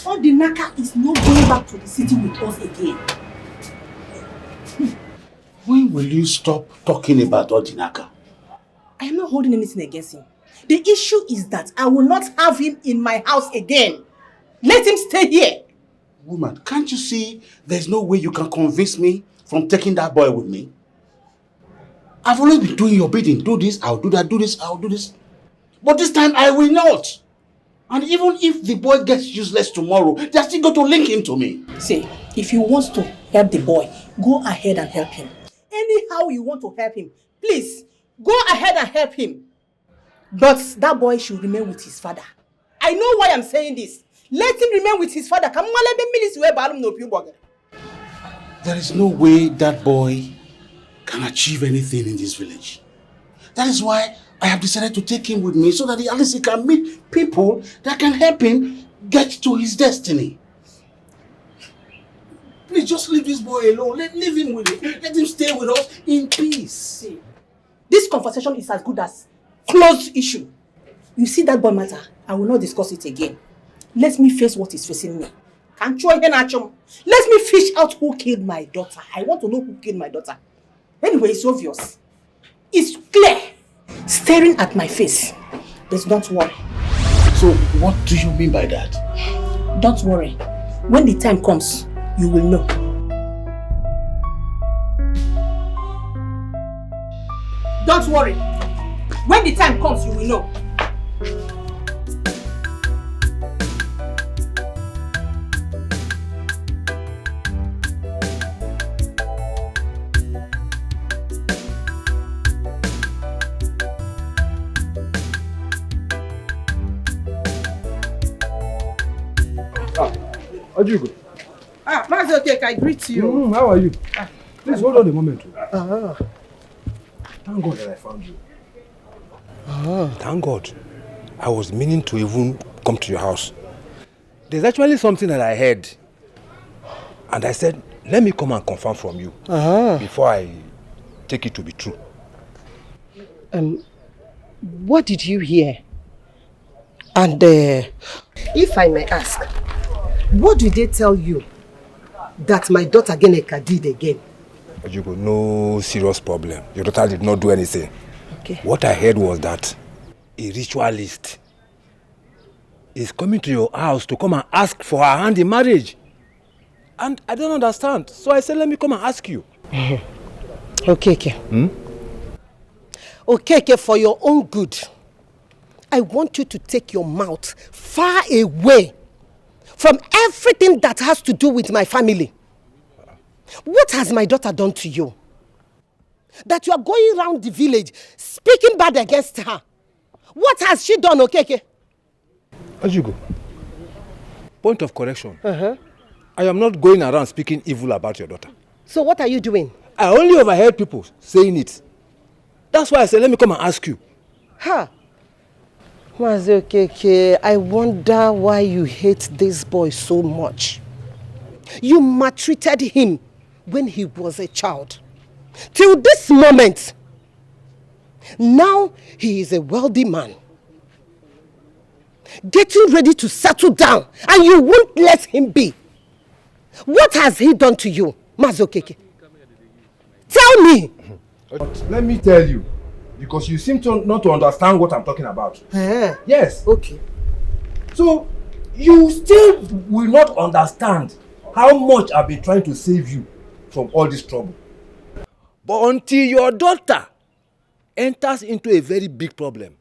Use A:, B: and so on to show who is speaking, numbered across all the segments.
A: Odinaka is not going back to the city with us again.
B: When will you stop talking about Odinaka?
A: I am not holding anything against him. The issue is that I will not have him in my house again. Let him stay here.
B: Woman, can't you see there's no way you can convince me from taking that boy with me? I've always been doing your bidding. Do this, I'll do that, do this, I'll do this. But this time I will not. And even if the boy gets useless tomorrow, they're still going to link him to me.
A: See, if you want to help the boy, go ahead and help him. Anyhow you want to help him, please, go ahead and help him. But that boy should remain with his father. I know why I'm saying this. Let him remain with his father.
B: There is no way that boy can achieve anything in this village. That is why I have decided to take him with me so that at least he can meet people that can help him get to his destiny. Please just leave this boy alone. Leave him with it. Let him stay with us in peace.
A: See, this conversation is as good as closed issue. You see that boy matter, I will not discuss it again. Let me face what is facing me. Let me fish out who killed my daughter. I want to know who killed my daughter. Anyway, it's obvious. It's clear. Staring at my face. But don't worry.
B: So, what do you mean by that?
A: Don't worry. When the time comes, you will know. Don't worry. When the time comes, you will know.
C: How do you go?
A: Master Okeke, I greet you.
C: How are you? Please hold on a moment. Thank God that I found you.
D: Thank God. I was meaning to even come to your house. There's actually something that I heard. And I said, let me come and confirm from you before I take it to be true.
E: What did you hear? And if I may ask, what did they tell you that my daughter Geneka did again?
D: Ojugo, no serious problem. Your daughter did not do anything.
E: Okay.
D: What I heard was that a ritualist is coming to your house to come and ask for her hand in marriage. And I don't understand. So I said, let me come and ask you.
E: Okay. Okay, for your own good, I want you to take your mouth far away from everything that has to do with my family. What has my daughter done to you? That you are going around the village speaking bad against her. What has she done, Okeke?
D: Ojugo, point of correction. I am not going around speaking evil about your daughter.
E: So what are you doing?
D: I only overheard people saying it. That's why I said, let me come and ask you.
E: Mazi Okeke, I wonder why you hate this boy so much. You maltreated him when he was a child. Till this moment, now he is a wealthy man. Getting ready to settle down, and you won't let him be. What has he done to you, Mazi Okeke? Tell me!
C: But let me tell you, because you seem not to understand what I'm talking about. Yes.
E: Okay.
C: So, you still will not understand how much I've been trying to save you from all this trouble.
D: But until your daughter enters into a very big problem,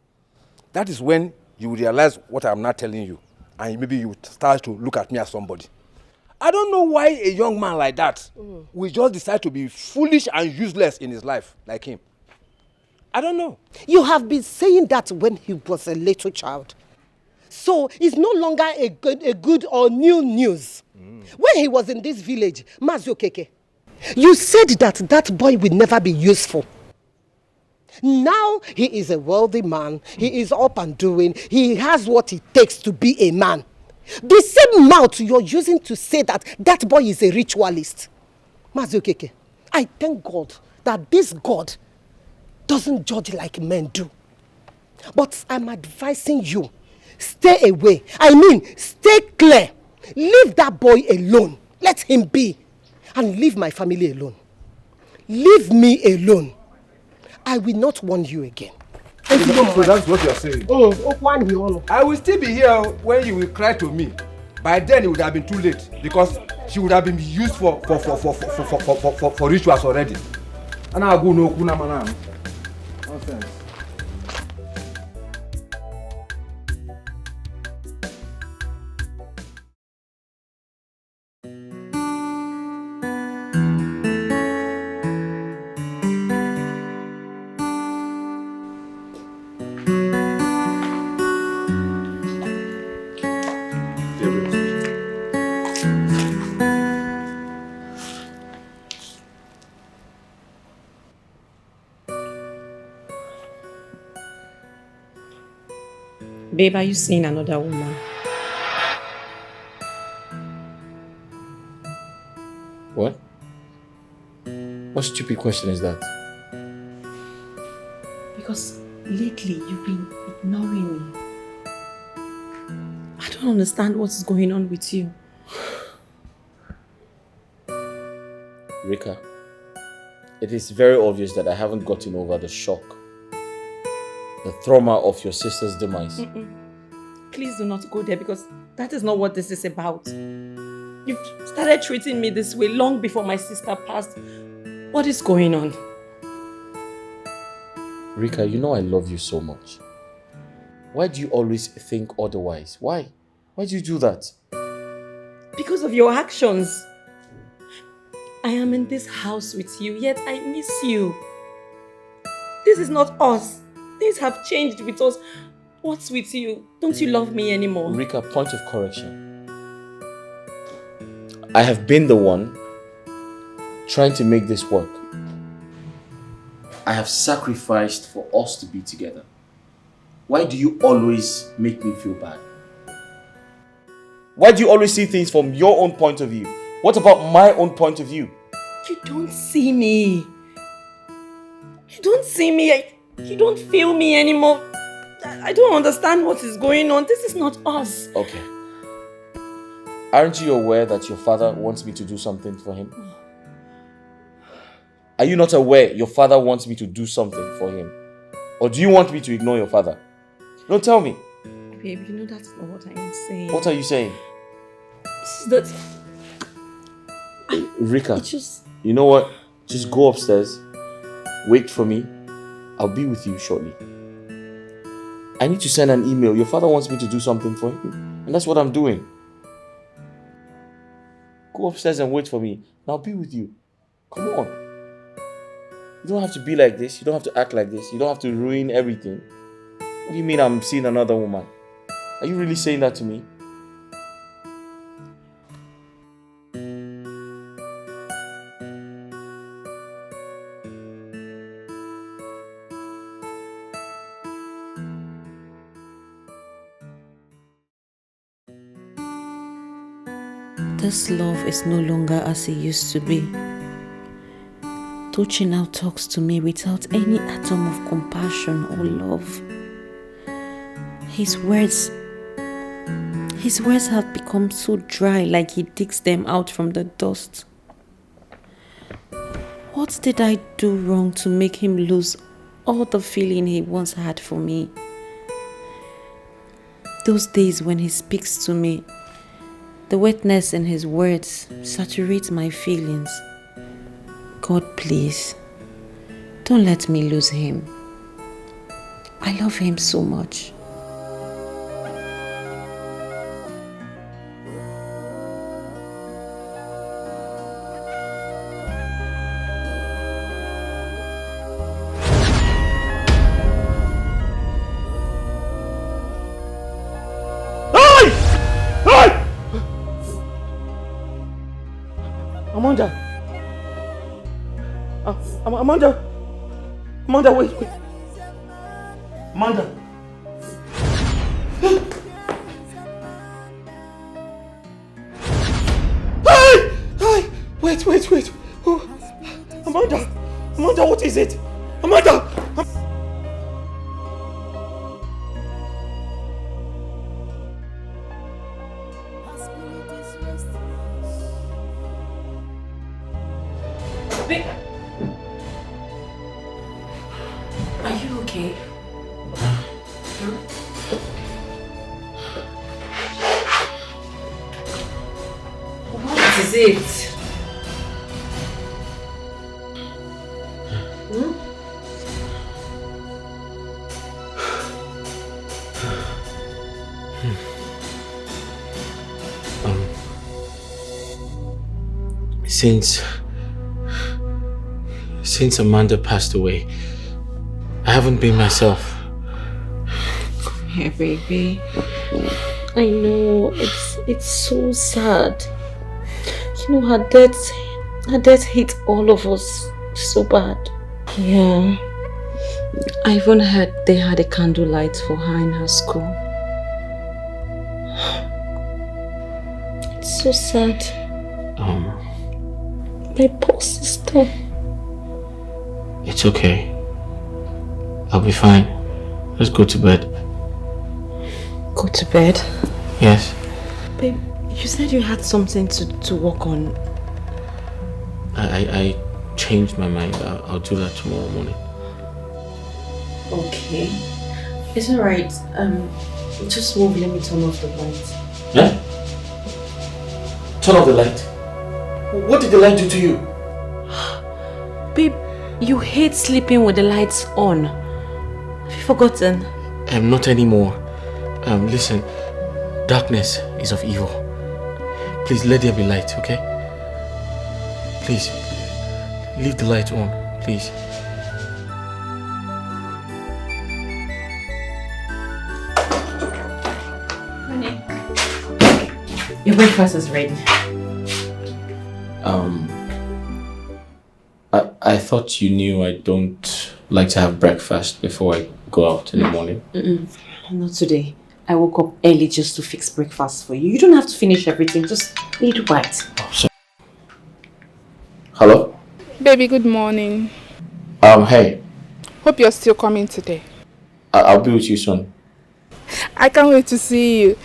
D: that is when you will realize what I'm not telling you. And maybe you start to look at me as somebody. I don't know why a young man like that will just decide to be foolish and useless in his life like him. I don't know.
E: You have been saying that when he was a little child. So it's no longer a good or new news. When he was in this village, Mazi Okeke, you said that boy will never be useful. Now he is a wealthy man. He is up and doing. He has what it takes to be a man. The same mouth you're using to say that boy is a ritualist. Mazi Okeke, I thank God that this God doesn't judge like men do. But I'm advising you, stay away. I mean, stay clear. Leave that boy alone. Let him be. And leave my family alone. Leave me alone. I will not warn you again.
D: So that's what you're saying. I will still be here when you will cry to me. By then it would have been too late because she would have been used for rituals already. And I'll go no kuna mana. Nonsense.
F: Babe, are you seeing another woman?
G: What? What stupid question is that?
F: Because lately you've been ignoring me. I don't understand what is going on with you.
G: Rika, it is very obvious that I haven't gotten over the shock, the trauma of your sister's demise.
F: Please do not go there because that is not what this is about. You've started treating me this way long before my sister passed. What is going on?
G: Rika, you know I love you so much. Why do you always think otherwise? Why? Why do you do that?
F: Because of your actions. I am in this house with you, yet I miss you. This is not us. Things have changed with us. What's with you? Don't you love me anymore?
G: Rika, point of correction. I have been the one trying to make this work. I have sacrificed for us to be together. Why do you always make me feel bad? Why do you always see things from your own point of view? What about my own point of view?
F: You don't see me. You don't see me. You don't feel me anymore. I don't understand what is going on. This is not us.
G: Okay. Aren't you aware that your father wants me to do something for him? Are you not aware your father wants me to do something for him? Or do you want me to ignore your father? Don't tell me.
F: Babe, you know that's not what I am saying.
G: What are you saying?
F: It's that...
G: Rika, you know what? Just go upstairs. Wait for me. I'll be with you shortly. I need to send an email. Your father wants me to do something for him. And that's what I'm doing. Go upstairs and wait for me. And I'll be with you. Come on. You don't have to be like this. You don't have to act like this. You don't have to ruin everything. What do you mean I'm seeing another woman? Are you really saying that to me?
F: This love is no longer as it used to be. Tochi now talks to me without any atom of compassion or love. His words have become so dry, like he digs them out from the dust. What did I do wrong to make him lose all the feeling he once had for me? Those days when he speaks to me, the wetness in his words saturates my feelings. God, please, don't let me lose him. I love him so much.
A: Amanda, wait. Amanda. Hey! Wait. Oh. Amanda, what is it? Amanda!
F: Babe, are you okay? What is it?
H: Since Amanda passed away, I haven't been myself.
F: Come here, baby. I know it's so sad. You know, her death hit all of us so bad. Yeah. I even heard they had a candlelight for her in her school. It's so sad. My poor sister.
H: It's okay. I'll be fine. Let's go to bed.
F: Go to bed?
H: Yes.
F: Babe, you said you had something to work on.
H: I changed my mind. I'll do that tomorrow morning.
F: Okay. It's alright. Just move, let me turn off the light.
H: Yeah? Turn off the light. What did the light do to you?
F: Babe, you hate sleeping with the lights on. Have you forgotten?
H: Not anymore. Listen. Darkness is of evil. Please let there be light, okay? Please. Leave the light on, please.
F: Honey. Your breakfast is ready.
H: I thought you knew I don't like to have breakfast before I go out in the morning.
F: Not today. I woke up early just to fix breakfast for you. You don't have to finish everything, just a little bite.
H: Oh, sorry. Hello?
I: Baby, good morning.
H: Hey.
I: Hope you're still coming today.
H: I'll be with you soon.
I: I can't wait to see you.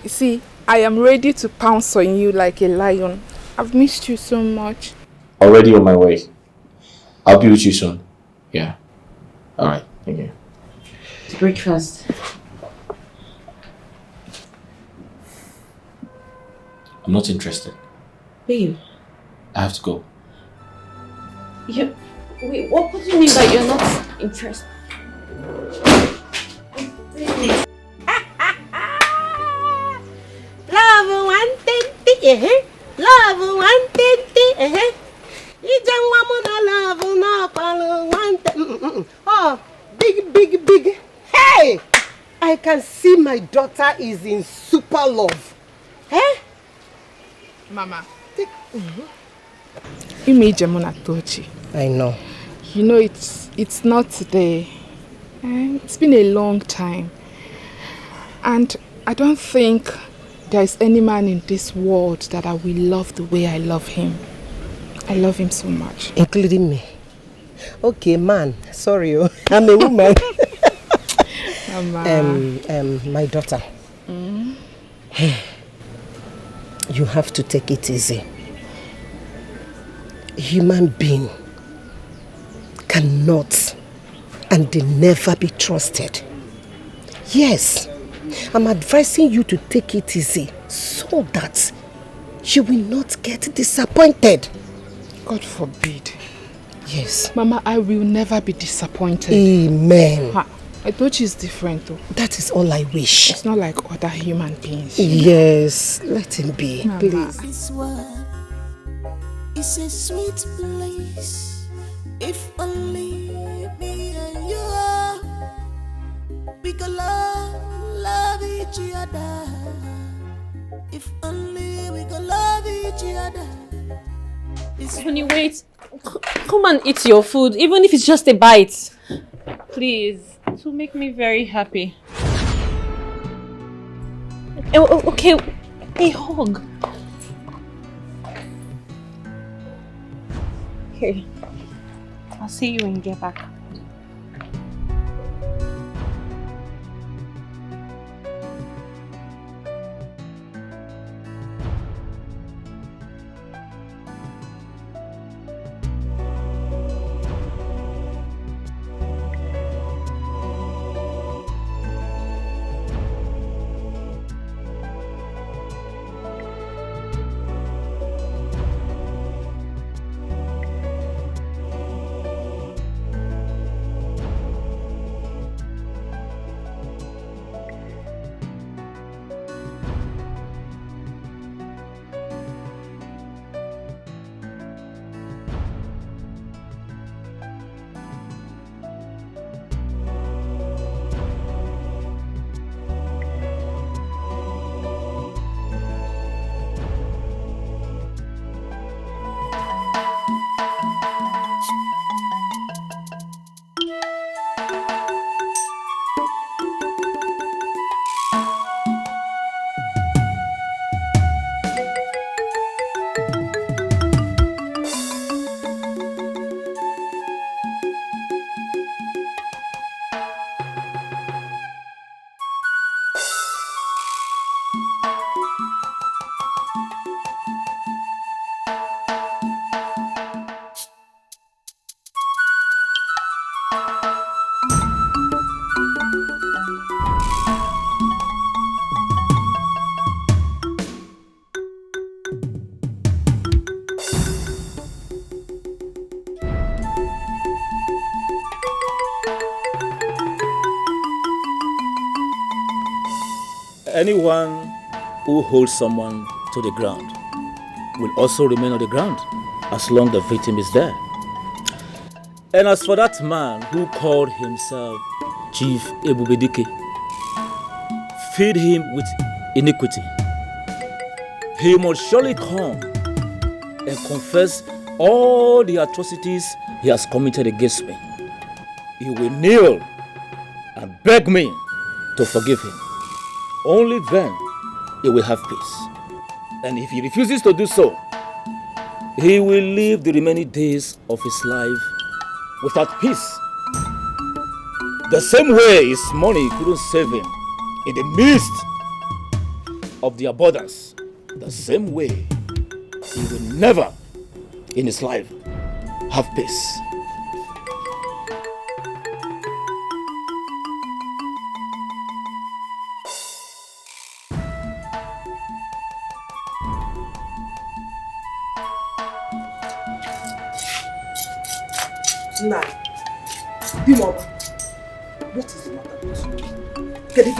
I: You see, I am ready to pounce on you like a lion. I've missed you so much.
H: Already on my way. I'll be with you soon. Yeah. Alright, thank you.
F: Breakfast.
H: I'm not interested.
F: Babe.
H: I have to go.
F: Wait, what do you mean by you're not interested?
E: Love 120, love 120, Oh, big. Hey! I can see my daughter is in super love. Eh?
I: Mama. You made Jamuna Tochi.
E: I know.
I: You know it's not today. It's been a long time. And I don't think there's any man in this world that I will love the way I love him. I love him so much.
E: Including me. Okay, man. Sorry, I'm a woman. My daughter. You have to take it easy. Human being cannot and they never be trusted. Yes, I'm advising you to take it easy so that you will not get disappointed.
I: God forbid.
E: Yes.
I: Mama, I will never be disappointed.
E: Amen.
I: I thought she's different though.
E: That is all I wish.
I: It's not like other human beings.
E: Yes, let him be,
I: Mama.
E: please.
J: This world is a sweet place. If only me and you are, we could love each other. If only we could love each other.
F: Honey, wait. Come and eat your food, even if it's just a bite. Please. It will make me very happy. Okay, a hug. Okay. I'll see you when you get back.
K: anyone who holds someone to the ground will also remain on the ground as long as the victim is there. And as for that man who called himself Chief Ebubedike, feed him with iniquity. He must surely come and confess all the atrocities he has committed against me. He will kneel and beg me to forgive him. Only then he will have peace. And if he refuses to do so, he will live the remaining days of his life without peace. The same way his money couldn't save him in the midst of the abundance, the same way he will never in his life have peace.
A: Nah, Dimo, what is the matter with you? Get it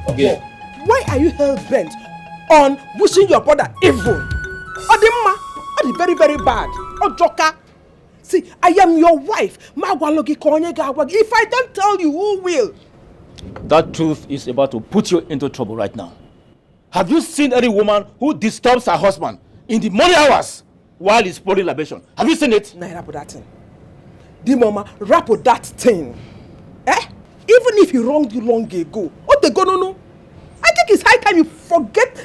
K: Okay.
A: Why are you hell-bent on wishing your brother evil? Odimma, Odi very, very bad. Ojoka. See, I am your wife. If I don't tell you, who will?
K: That truth is about to put you into trouble right now. Have you seen any woman who disturbs her husband in the morning hours while he's pouring libation? Have you seen it?
A: Nah, rap that thing. The mama, rap that thing. Eh? Even if he wronged you long ago, what they gonna know? I think it's high time you forget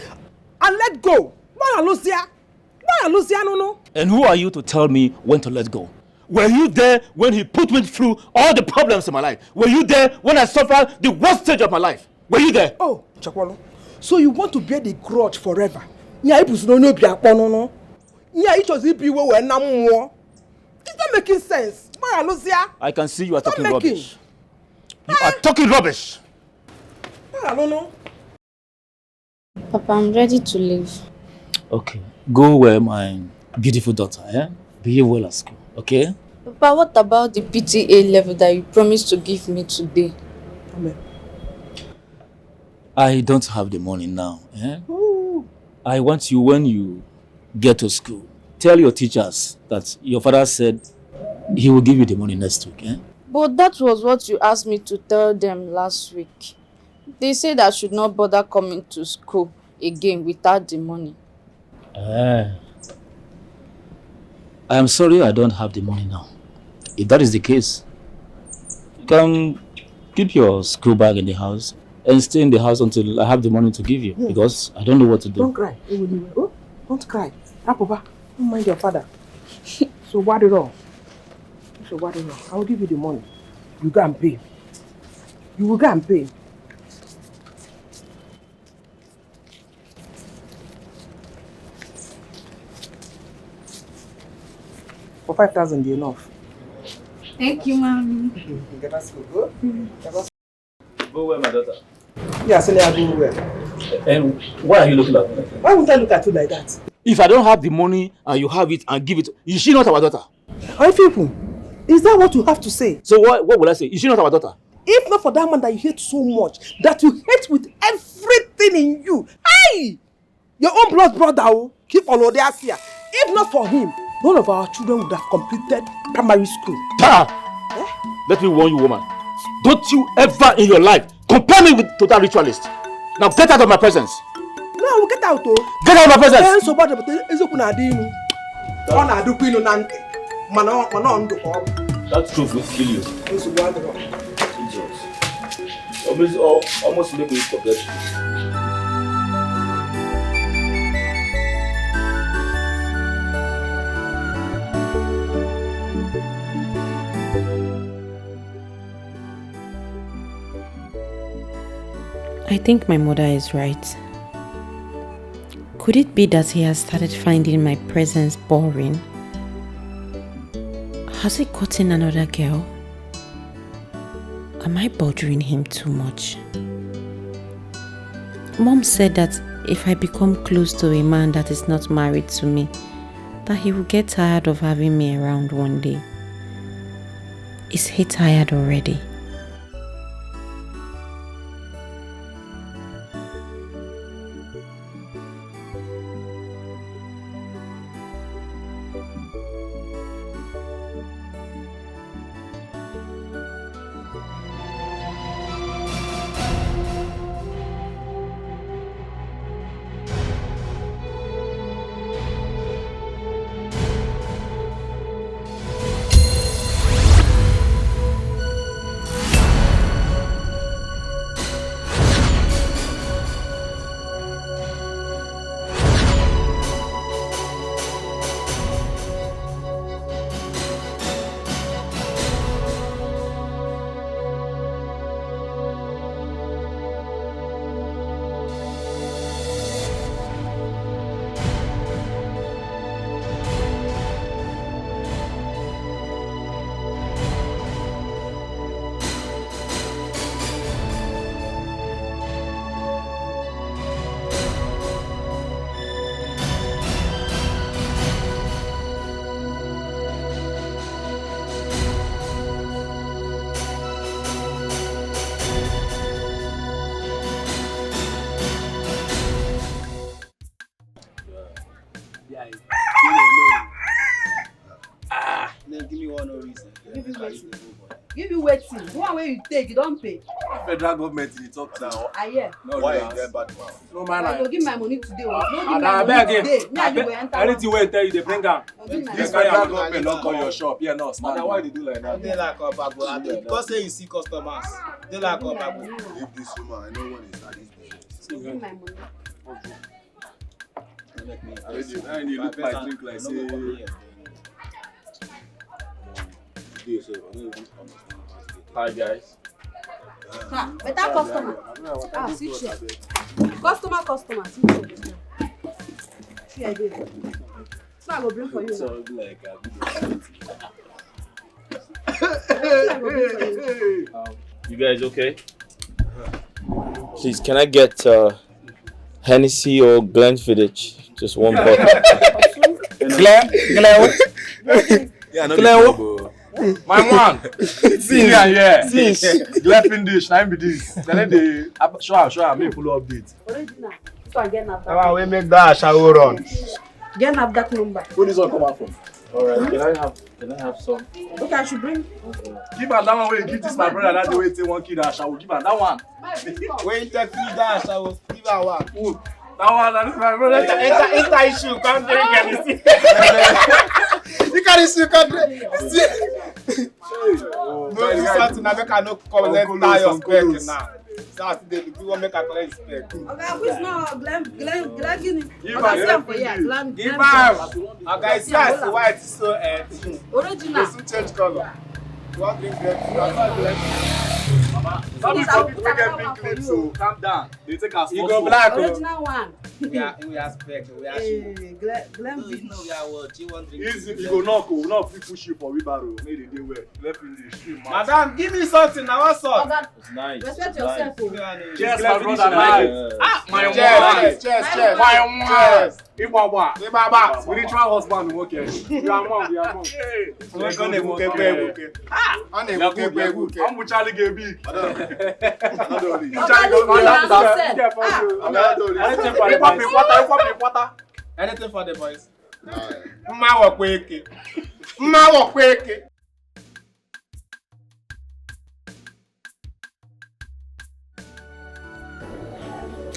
A: and let go. Why Lucia? Why Lucia no?
K: And who are you to tell me when to let go? Were you there when he put me through all the problems in my life? Were you there when I suffered the worst stage of my life? Were you there?
A: Oh, Chakwalo. So you want to bear the grudge forever? Yeah, it was no no. Yeah, it was if you were no more. It's not making sense. Why Lucia?
K: I can see you are talking rubbish. You are talking rubbish.
A: I don't know.
F: Papa, I'm ready to leave.
K: Okay, go where my beautiful daughter, eh? Behave well at school, okay?
F: Papa, what about the PTA level that you promised to give me today?
A: Amen.
K: I don't have the money now, eh? I want you, when you get to school, tell your teachers that your father said he will give you the money next week, eh?
F: But that was what you asked me to tell them last week. They said I should not bother coming to school again without the money.
K: I am sorry I don't have the money now. If that is the case, you can keep your school bag in the house and stay in the house until I have the money to give you, because I don't know what to do.
A: Don't cry. Oh, don't cry. Papa, don't mind your father. So what it all? I will give you the money. You go and pay. You will go and pay. For 5,000 be enough.
F: Thank you, Mommy.
A: Get us go.
K: Go where, my daughter?
A: Yeah, so I go where?
K: And why are you looking at me?
A: Why would I look at you like that?
K: If I don't have the money and you have it and give it, is she not our daughter?
A: Are people? Is that what you have to say?
K: So what will I say? Is she not our daughter?
A: If not for that man that you hate so much, that you hate with everything in you, hey! Your own blood brother, keep on there here. If not for him, none of our children would have completed primary school.
K: Let me warn you, woman. Don't you ever in your life compare me with to that ritualist. Now get out of my presence.
A: No, I will get out.
K: Get out of my presence.
A: So bad, but
K: that truth will kill you. Jesus. Almost make me forget you.
F: I think my mother is right. Could it be that he has started finding my presence boring? Has he gotten another girl? Am I bothering him too much? Mom said that if I become close to a man that is not married to me, that he will get tired of having me around one day. Is he tired already?
A: way you take, you don't pay.
C: Federal government in the talk now.
A: I hear.
C: No, why you get bad man? No man.
A: I will give my money today. No give
C: And
A: my
C: I
A: money
C: beg
A: today.
C: again.
A: Me and you will enter.
C: Anything wey tell you, they bring am. This federal government
L: not
C: don't call your shop. Yeah, no, stand. Why they do like that?
L: They like Obago. Because say you see customers. They like Obago.
B: Leave this woman. I know when it's at this business.
A: Give my money.
C: I need look my drink like say. Hi guys.
A: Better customer. Sit here. Customer. Sit here. See I did. So I go bring for you.
C: So like
G: You guys okay? Please, can I get Hennessy or Glenfiddich? Just one bottle.
D: Glen. Yeah, no. My man. Since Glenfiddich, time be this. Then they show me full update.
A: Original. So I get
L: Come on, we make that shower run.
A: Get that number.
D: Where this one come out from?
G: Alright, can I have some?
A: Okay, I should bring.
D: Give her that one where you give this my brother that the way say one kid dash. I will give her that one.
L: When you take 3 dash, I will give her one.
D: Ooh, that one, that is my brother.
L: Enter issue, come drink anything. You can't issue, come drink. No, you something now make I no come let your spec now. Saturday, if you want make I collect spec.
A: Okay, which now Glen Guinea.
D: Give her for you.
L: Give her. Okay, see as the white is so
A: original.
L: It's to change color. You want drink
D: Some people get big clips, so calm down. They take us.
L: You go black.
A: Original one.
L: We are spec. We are shoe.
A: Glen
L: No, we are what? You want drink?
D: Easy, you go knock, we not fit push you for wheelbarrow. Make the day well. Let me stream.
L: Madam, give me something now. What's up?
G: It's nice.
A: Respect yourself.
D: Cheers, my brother. My
L: Cheers. Cheers.
D: Ibaba. Spiritual husband, okay. We are mom.
L: We're gonna book.
D: I'm with Charlie get big.
L: Anything for the boys. Mma wo kweke.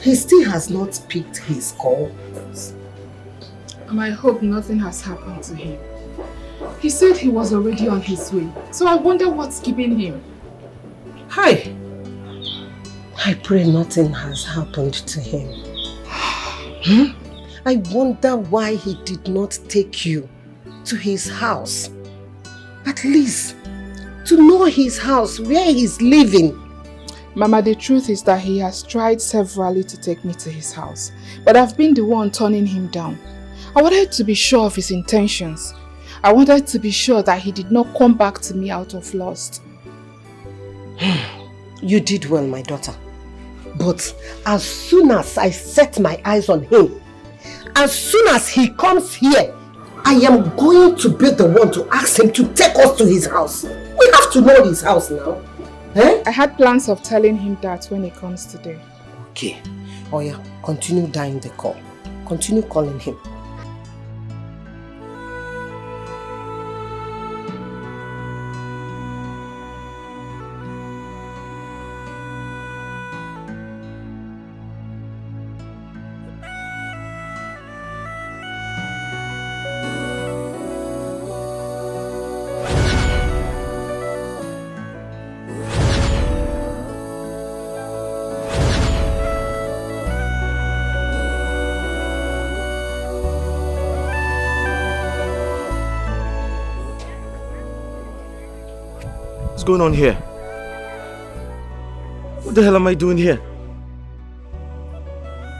E: He still has not picked his calls.
I: I hope nothing has happened to him. He said he was already on his way. So I wonder what's keeping him.
E: Hi. I pray nothing has happened to him. I wonder why he did not take you to his house. At least to know his house, where he's living.
I: Mama, the truth is that he has tried severally to take me to his house. But I've been the one turning him down. I wanted to be sure of his intentions. I wanted to be sure that he did not come back to me out of lust.
E: You did well, my daughter. But as soon as I set my eyes on him, as soon as he comes here, I am going to be the one to ask him to take us to his house. We have to know his house now. Eh?
I: I had plans of telling him that when he comes today.
E: Okay. Oh yeah, continue dialing the call. Continue calling him.
H: What's going on here? What the hell am I doing here?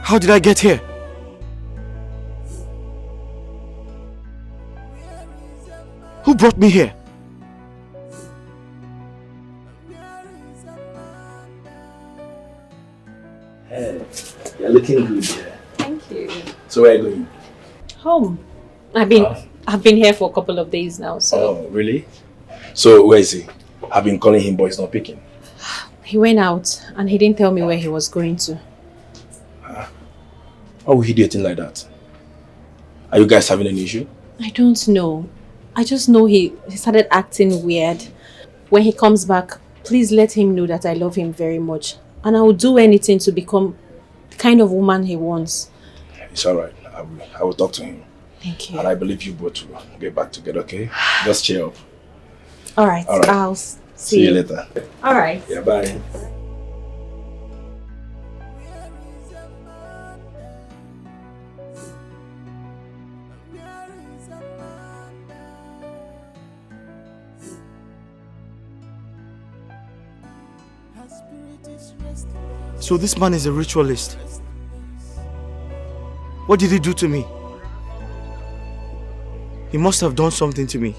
H: How did I get here? Who brought me here?
K: Hey, you're looking good here.
M: Thank you.
K: So where are you going?
M: Home. I've been here for a couple of days now, so.
K: Oh, really? So where is he? I've been calling him, but he's not picking.
M: He went out and he didn't tell me where he was going to.
K: Why would he do a thing like that? Are you guys having an issue?
M: I don't know. I just know he started acting weird. When he comes back, please let him know that I love him very much. And I will do anything to become the kind of woman he wants.
N: It's alright. I will talk to him.
M: Thank you.
N: And I believe you both will get back together, okay? Just cheer up.
M: Alright, I'll
N: see you later.
M: Alright.
N: Yeah, bye.
H: So this man is a ritualist. What did he do to me? He must have done something to me.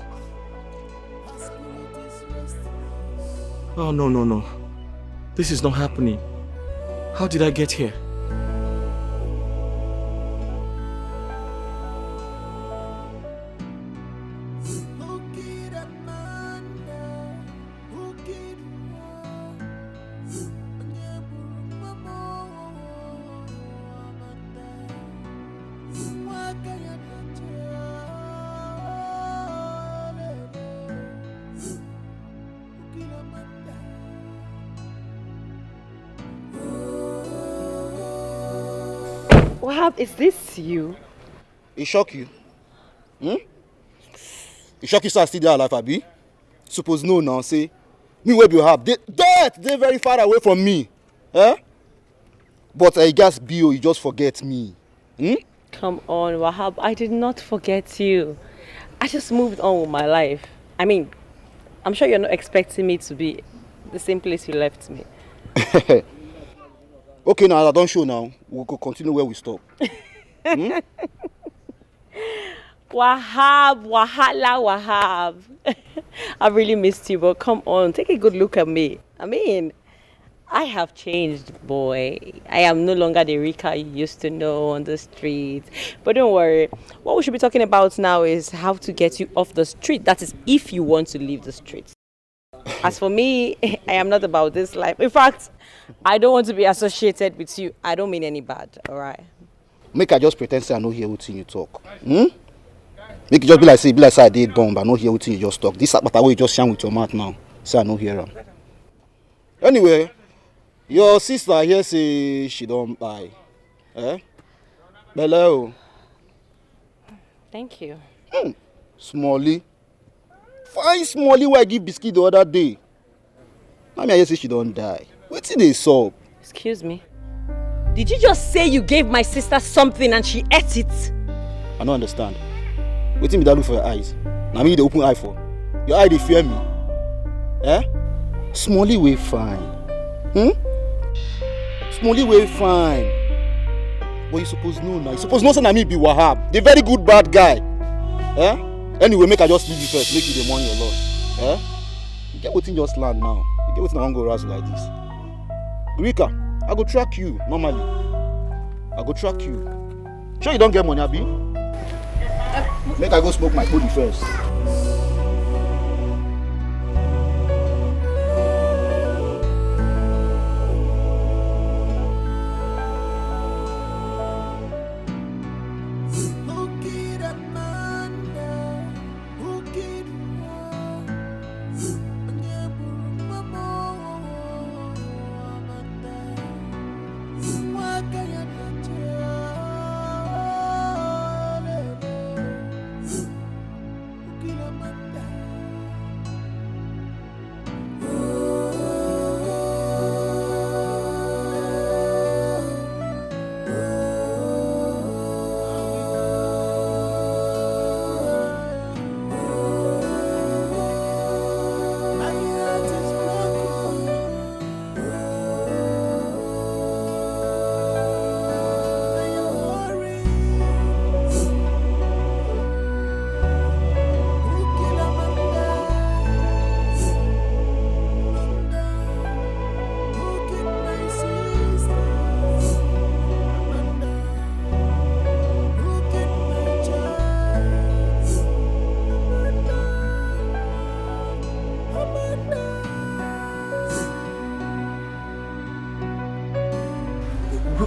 H: Oh, no. This is not happening. How did I get here?
E: Wahab, is this you?
O: It shock you? It shock you so I still there alive, Abi? Suppose no now, say, me where you have, death, they very far away from me. Eh? But I guess, Bio, you just forget me.
E: Come on, Wahab, I did not forget you. I just moved on with my life. I mean, I'm sure you're not expecting me to be the same place you left me.
O: Okay, now I don't show now. We'll go continue where we stop.
E: Wahab. I've really missed you, but come on, take a good look at me. I mean, I have changed, boy. I am no longer the Rika you used to know on the street. But don't worry. What we should be talking about now is how to get you off the street. That is, if you want to leave the street. As for me, I am not about this life. In fact, I don't want to be associated with you. I don't mean any bad, alright?
O: Make I just pretend say I no hear what you talk. Make it just be like say I did bomb, but I no hear what you just talk. This matter way you just shine with your mouth now. Say I no hear them. Anyway, your sister here say she don't buy. Hello.
E: Thank you.
O: Smally. Fine Smally where I give biscuit the other day. I hear say she don't die. Wetin dey sup?
E: Excuse me. Did you just say you gave my sister something and she ate it?
O: I don't understand. Wetin be that look for your eyes? Na me dey open eye for. Your eye dey fear me. Smally way fine. Smally way fine. But you suppose know now. You suppose know say na me be Wahab, the very good bad guy. Anyway, make I just leave you first. Make you the money your loss. You get wetin just land now. You get wetin I wan go razzle like this. Rika, I go track you normally. I go track you. Sure you don't get money, Abi? Make I go smoke my body first.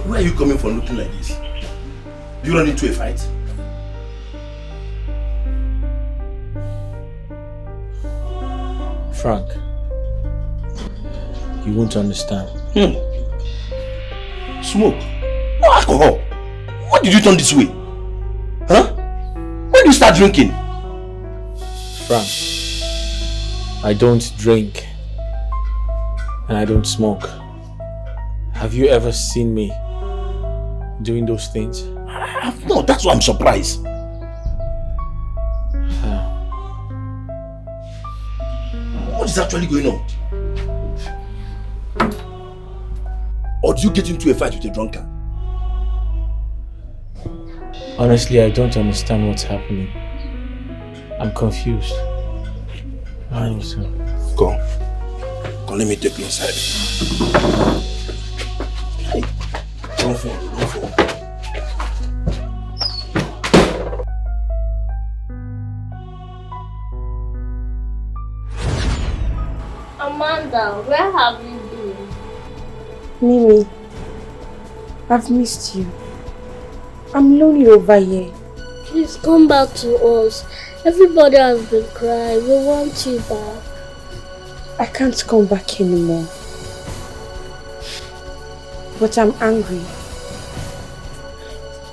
B: Where are you coming from looking like this? Do you run into a fight?
K: Frank, you won't understand.
B: Smoke? No alcohol. Why did you turn this way? Huh? When did you start drinking?
K: Frank, I don't drink and I don't smoke. Have you ever seen me doing those things?
B: No, that's why I'm surprised. What is actually going on? Or did you get into a fight with a drunkard?
K: Honestly, I don't understand what's happening. I'm confused. I don't know.
B: Come, let me take you inside. Hey, don't fall.
P: Amanda, where have you been?
M: Mimi, I've missed you. I'm lonely over here.
P: Please come back to us. Everybody has been crying. We want you back.
M: I can't come back anymore. But I'm angry.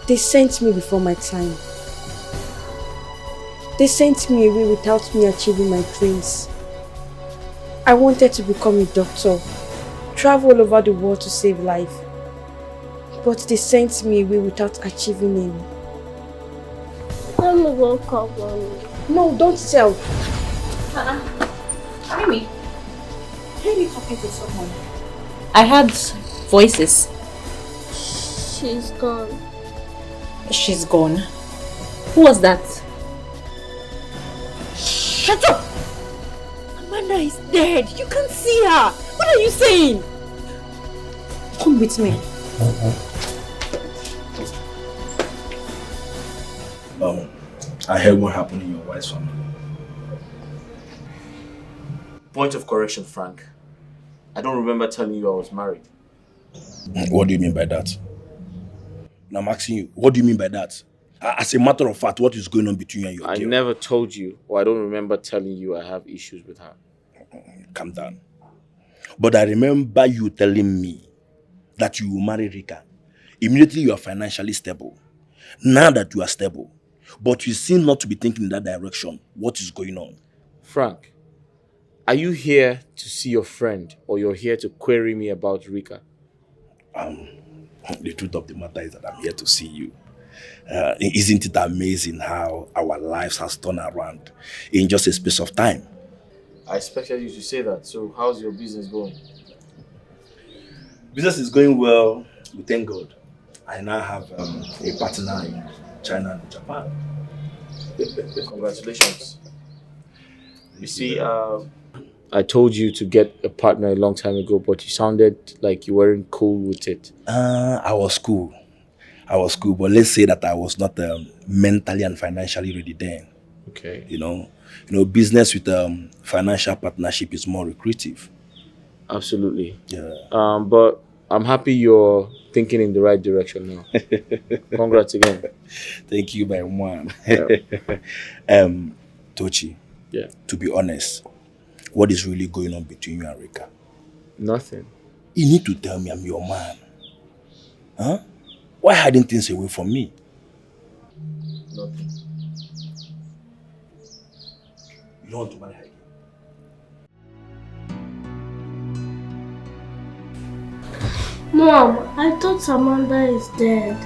M: They sent me before my time. They sent me away without me achieving my dreams. I wanted to become a doctor, travel all over the world to save life. But they sent me away without achieving any.
P: Let me go call mommy.
M: No, don't tell.
F: Mimi, why are you talking to someone? I heard voices.
P: She's gone.
F: She's gone? Who was that?
M: Shut up! Amanda is dead. You can't see her. What are you saying? Come with me.
N: I heard what happened in your wife's family.
G: Point of correction, Frank. I don't remember telling you I was married.
B: What do you mean by that? Now I'm asking you, what do you mean by that? As a matter of fact, what is going on between you and your girl?
G: I never told you, or I don't remember telling you I have issues with her.
B: Calm down. But I remember you telling me that you will marry Rika. Immediately you are financially stable. Now that you are stable, but you seem not to be thinking in that direction. What is going on?
G: Frank, are you here to see your friend, or you're here to query me about Rika?
B: The truth of the matter is that I'm here to see you. Isn't it amazing how our lives has turned around in just a space of time?
G: I expected you to say that. So how's your business going?
B: Business is going well. We thank God. I now have a partner in China and Japan.
G: Congratulations. You see, I told you to get a partner a long time ago, but you sounded like you weren't cool with it.
B: I was cool. But let's say that I was not mentally and financially ready then.
G: Okay.
B: You know, business with financial partnership is more lucrative.
G: Absolutely.
B: Yeah.
G: But I'm happy you're thinking in the right direction now. Congrats again.
B: Thank you, my man.
G: Yeah.
B: Tochi.
G: Yeah.
B: To be honest, what is really going on between you and Rika?
G: Nothing.
B: You need to tell me I'm your man. Huh? Why hiding things away from me?
G: Nothing.
B: You don't want to marry her?
P: Mom, I thought Amanda is dead.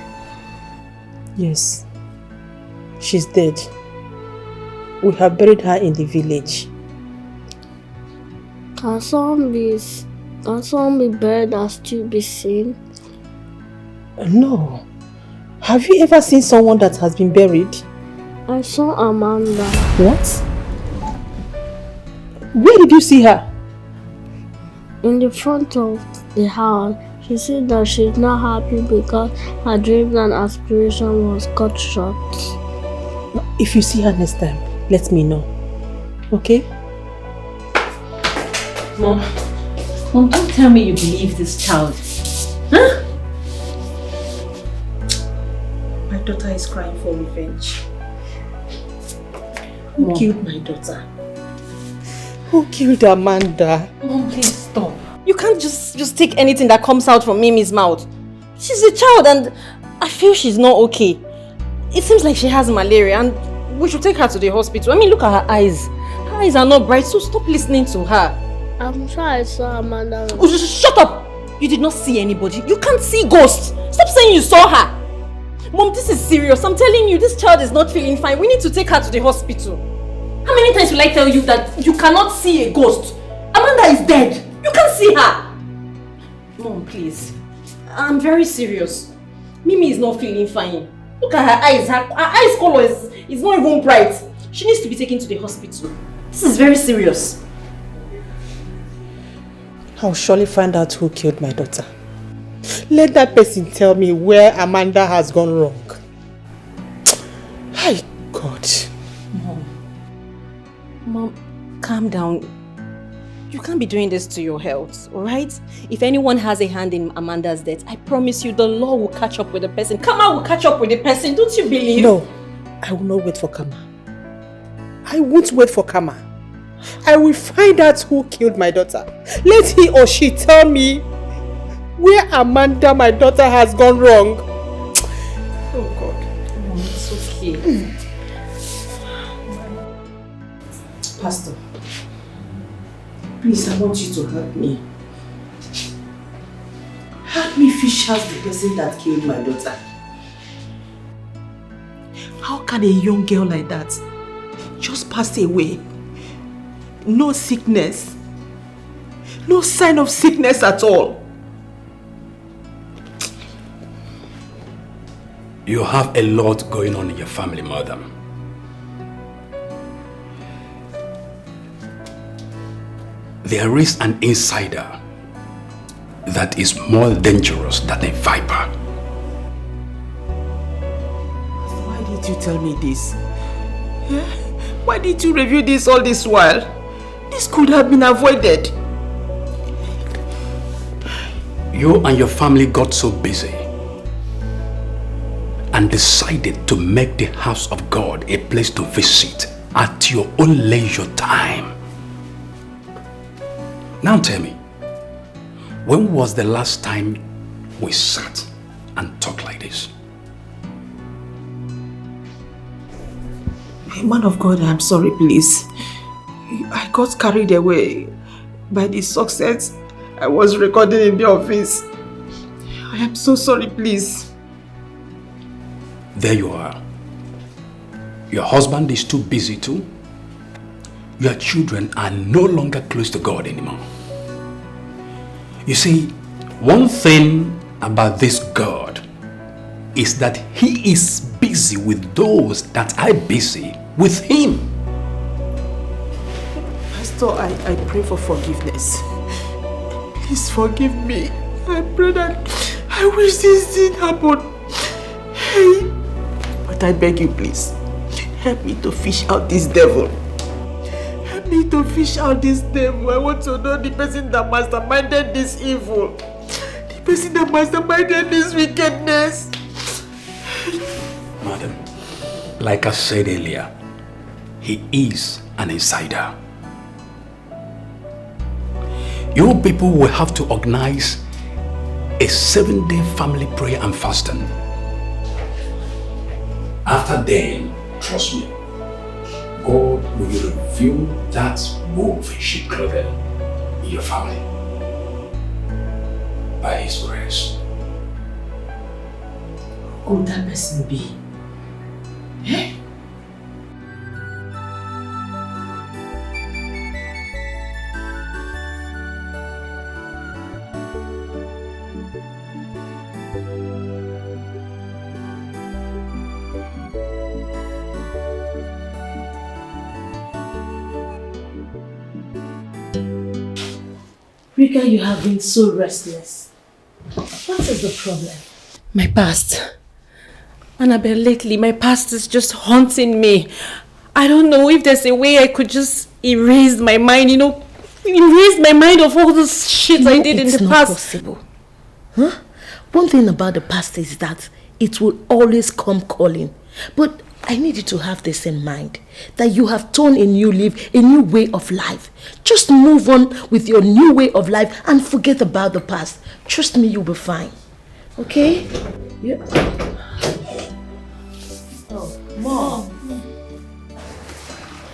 A: Yes, she's dead. We have buried her in the village.
P: Can someone be buried and still be seen?
A: No. Have you ever seen someone that has been buried?
P: I saw Amanda.
A: What? Where did you see her?
P: In the front of the house. She said that she's not happy because her dreams and aspiration was cut short.
A: If you see her next time, let me know. Okay?
F: Mom, don't tell me you believe this child. Huh?
A: My daughter is crying for revenge. Who killed my daughter? Who killed Amanda?
F: Mom, please stop.
A: You can't
F: can't just take anything that comes out from Mimi's mouth. She's a child and I feel she's not okay. It seems like she has malaria and we should take her to the hospital. I mean, look at her eyes. Her eyes are not bright, so stop listening to her.
P: I'm sure I saw Amanda.
F: Oh, shut up! You did not see anybody. You can't see ghosts. Stop saying you saw her. Mom, this is serious. I'm telling you, this child is not feeling fine. We need to take her to the hospital. How many times will I tell you that you cannot see a ghost? Amanda is dead. You can't see her. Mom, please. I'm very serious. Mimi is not feeling fine. Look at her eyes. Her eyes color is not even bright. She needs to be taken to the hospital. This is very serious.
A: I'll surely find out who killed my daughter. Let that person tell me where Amanda has gone wrong. Hi, God.
F: Mom, calm down. You can't be doing this to your health, alright? If anyone has a hand in Amanda's death, I promise you the law will catch up with the person. Kama will catch up with the person, don't you believe?
A: No, I will not wait for Kama. I won't wait for Kama. I will find out who killed my daughter. Let he or she tell me where Amanda, my daughter, has gone wrong. Oh God.
F: Mom, it's okay.
A: Pastor, please, I want you to help me. Help me fish out the person that killed my daughter. How can a young girl like that just pass away? No sickness. No sign of sickness at all.
N: You have a lot going on in your family, mother. There is an insider that is more dangerous than a viper.
A: Why did you tell me this? Why did you review this all this while? This could have been avoided.
N: You and your family got so busy and decided to make the house of God a place to visit at your own leisure time. Now tell me, when was the last time we sat and talked like this?
A: Man of God, I'm sorry, please. I got carried away by the success I was recording in the office. I am so sorry, please.
N: There you are. Your husband is too busy too. Your children are no longer close to God anymore. You see, one thing about this God is that He is busy with those that are busy with Him.
A: Pastor, I pray for forgiveness. Please forgive me. I pray that I wish this didn't happen. Hey, but I beg you, please, help me to fish out this devil. Help me to fish out this devil. I want to know the person that masterminded this evil. The person that masterminded this wickedness.
N: Madam, like I said earlier, he is an insider. You people will have to organize a 7-day family prayer and fasting. After then, trust me, God will reveal that wolf in sheep clothing in your family by His grace.
A: Who could that person be? Eh? Rika, you have been so restless. What is the problem?
F: My past. Annabelle, lately my past is just haunting me. I don't know if there's a way I could just erase my mind, erase my mind of all this shit I did in the past.
E: It's not possible. Huh? One thing about the past is that it will always come calling. But
A: I need you to have this in mind, that you have turned a new leaf, a new way of life. Just move on with your new way of life and forget about the past. Trust me, you'll be fine. Okay? Yeah. Oh, Mom.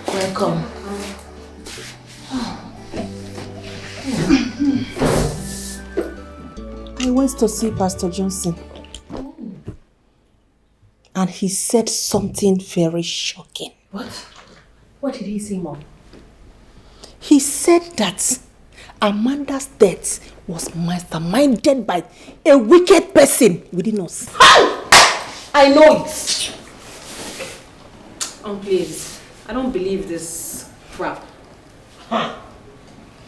A: Welcome. I went to see Pastor Johnson. And he said something very shocking.
F: What? What did he say, Mom?
A: He said that Amanda's death was masterminded by a wicked person within us. How? I know it.
F: Oh, please. I don't believe this crap.
A: Huh.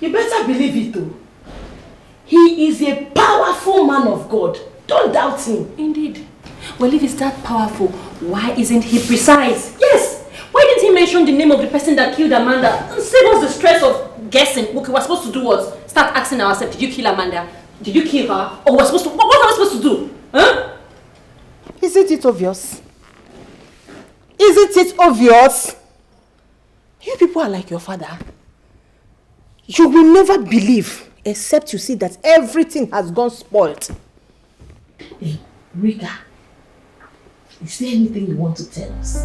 A: You better believe it too. He is a powerful man of God. Don't doubt him.
F: Indeed. Well, if he's that powerful, why isn't he precise? Yes! Why didn't he mention the name of the person that killed Amanda and save us the stress of guessing? Okay, we're supposed to do what? Start asking ourselves, did you kill Amanda? Did you kill her? Or we're supposed to... What are we supposed to do? Huh?
A: Isn't it obvious? Isn't it obvious? You people are like your father. You will never believe except you see that everything has gone spoiled. Hey, Rika, is there anything you want to tell us?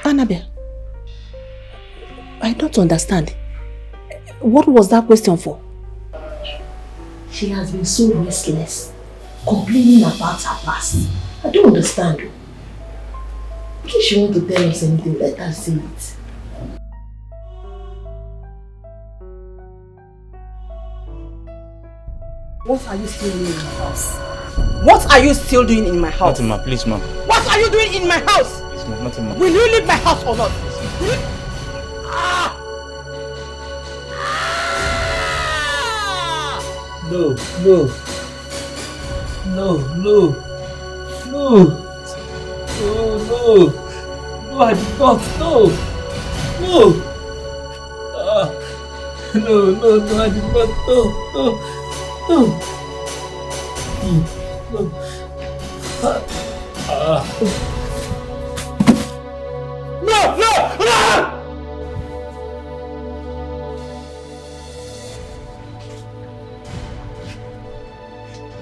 A: Annabelle, I don't understand. What was that question for? She has been so restless, complaining about her past. I don't understand. In case she wants to tell us anything, let her say it. What are you still doing in my house? What are you still doing in my house?
K: Nothing, ma. Please, ma.
A: What are you doing in my house?
K: Please, ma. Nothing, ma.
A: Will you leave my house or not? Will you...
C: No, no. No, no. No. No, no. No, I did not. No. No. No, no, no, I did not. No, no. No. No.
A: No, no, no!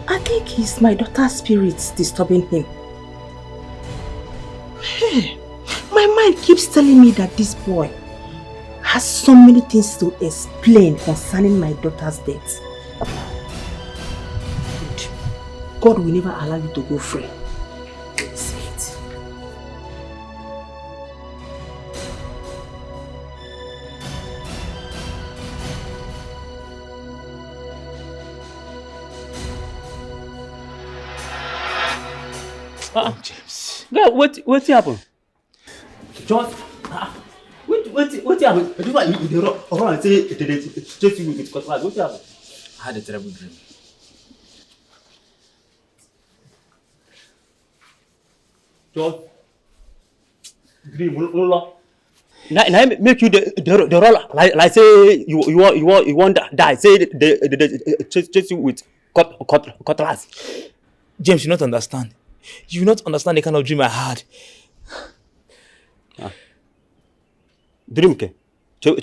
A: I think it's my daughter's spirit disturbing him. Hey, my mind keeps telling me that this boy has so many things to explain concerning my daughter's death. God will never allow you to go free. See it.
Q: James. Girl, what happened? Just what happened? You run and say they chase you with cutlass. What happened?
K: I had a terrible dream.
Q: Just dream, no. Now make you the roller like say you want die. Say they chase you with cutlass.
K: James, you not understand. You not understand the kind of dream I had.
Q: Dream, okay? Wait,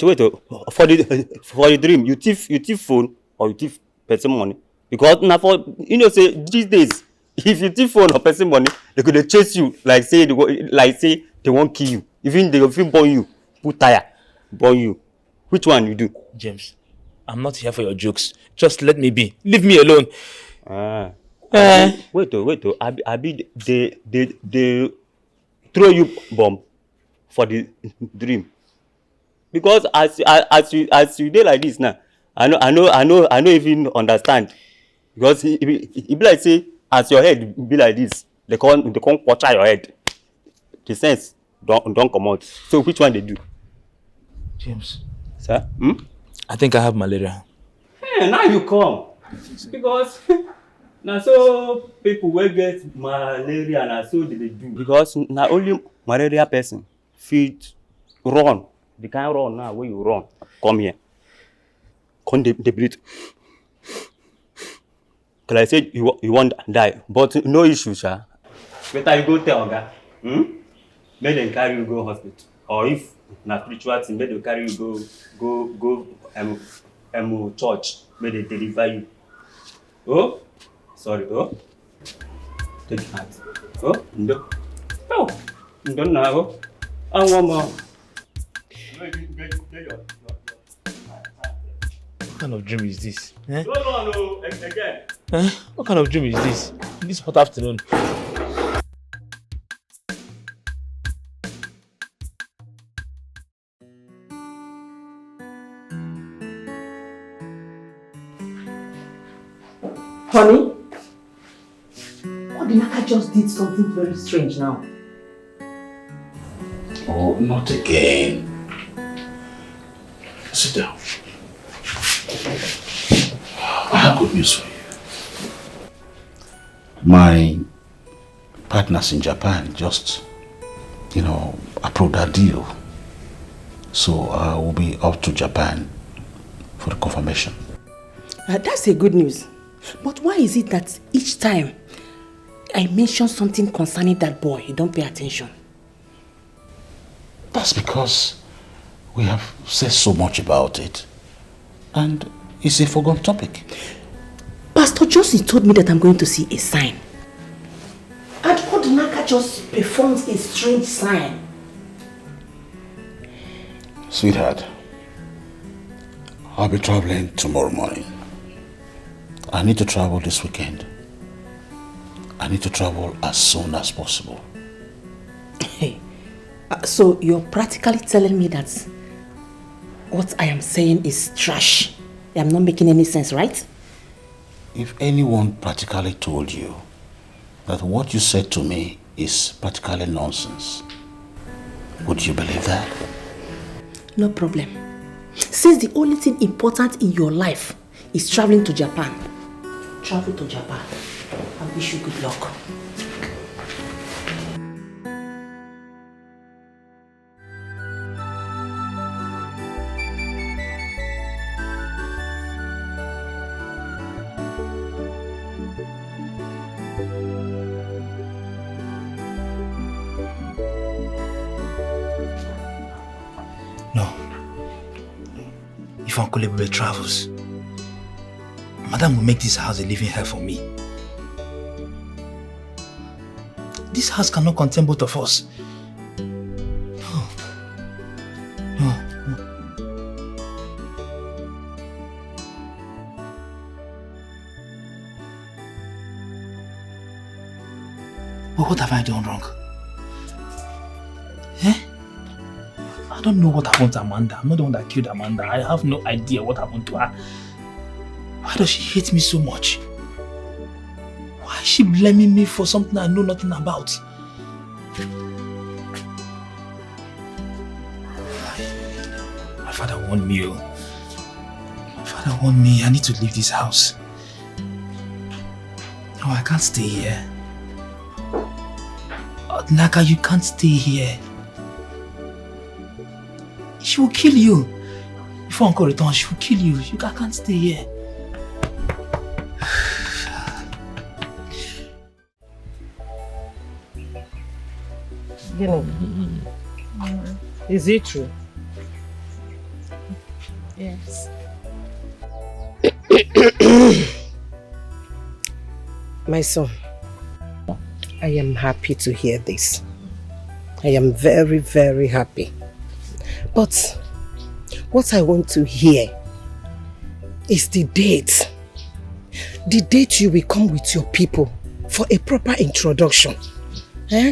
Q: for the dream, you thief phone or you thief person money. Because now for say these days, if you thief phone or person money, they could chase you like say they won't kill you. Even they will burn you, put tire, burn you. Which one you do?
K: James, I'm not here for your jokes. Just let me be. Leave me alone.
Q: Wait, Abi, they throw you bomb for the dream. Because as you dey like this now, I know even understand. Because it be like say as your head be like this, they can't quarter your head. The sense don't come out. So which one they do?
K: James.
Q: Sir?
K: I think I have malaria.
Q: Hey, now you come. Because now so people will get malaria and so they do. Because now only malaria person fit run The kind run now where you run. Come here. Come the breathe. Cause I said you want die, but no issue, sir. Better you go tell Oga. Make them carry you go hospital. Or if na spiritual thing, make them carry you go church. Make they deliver you. Oh, sorry. Oh, take heart. Oh, no. Oh, don't know. I want more.
K: What kind of dream is this? Eh?
Q: No, again.
K: Eh? What kind of dream is this? This hot afternoon.
A: Honey, Odinaka just did something very strange now.
B: Oh, not again. Sit down. I have good news for you. My partners in Japan just, approved that deal. So I will be up to Japan for the confirmation.
A: That's a good news. But why is it that each time I mention something concerning that boy, you don't pay attention?
B: That's because we have said so much about it. And it's a forgotten topic.
A: Pastor Josie told me that I'm going to see a sign. And Odinaka just performs a strange sign.
B: Sweetheart, I'll be traveling tomorrow morning. I need to travel this weekend. I need to travel as soon as possible.
A: Hey, so you're practically telling me that what I am saying is trash. I'm not making any sense, right?
B: If anyone practically told you that what you said to me is practically nonsense, would you believe that?
A: No problem. Since the only thing important in your life is traveling to Japan, travel to Japan. I wish you good luck.
R: If Uncle Ebube travels, Madam will make this house a living hell for me. This house cannot contain both of us. No. But what have I done wrong? I don't know what happened to Amanda. I'm not the one that killed Amanda. I have no idea what happened to her. Why does she hate me so much? Why is she blaming me for something I know nothing about? My father warned me. My father warned me. I need to leave this house. No, I can't stay here. Naka, you can't stay here. She will kill you. Before Uncle returns, she will kill you. I can't stay here.
E: Is it true?
P: Yes.
E: My son, I am happy to hear this. I am very, very happy. But what I want to hear is the date. The date you will come with your people for a proper introduction.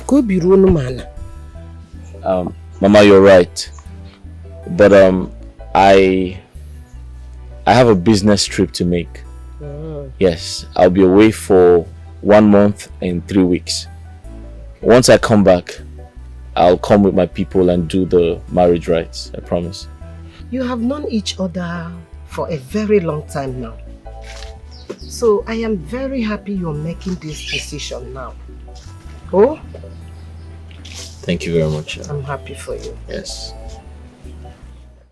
E: Could be man.
G: Mama, you're right. But I have a business trip to make. Yes, I'll be away for 1 month and 3 weeks. Once I come back, I'll come with my people and do the marriage rites, I promise.
E: You have known each other for a very long time now. So I am very happy you're making this decision now. Oh?
G: Thank you very much.
E: I'm happy for you.
G: Yes.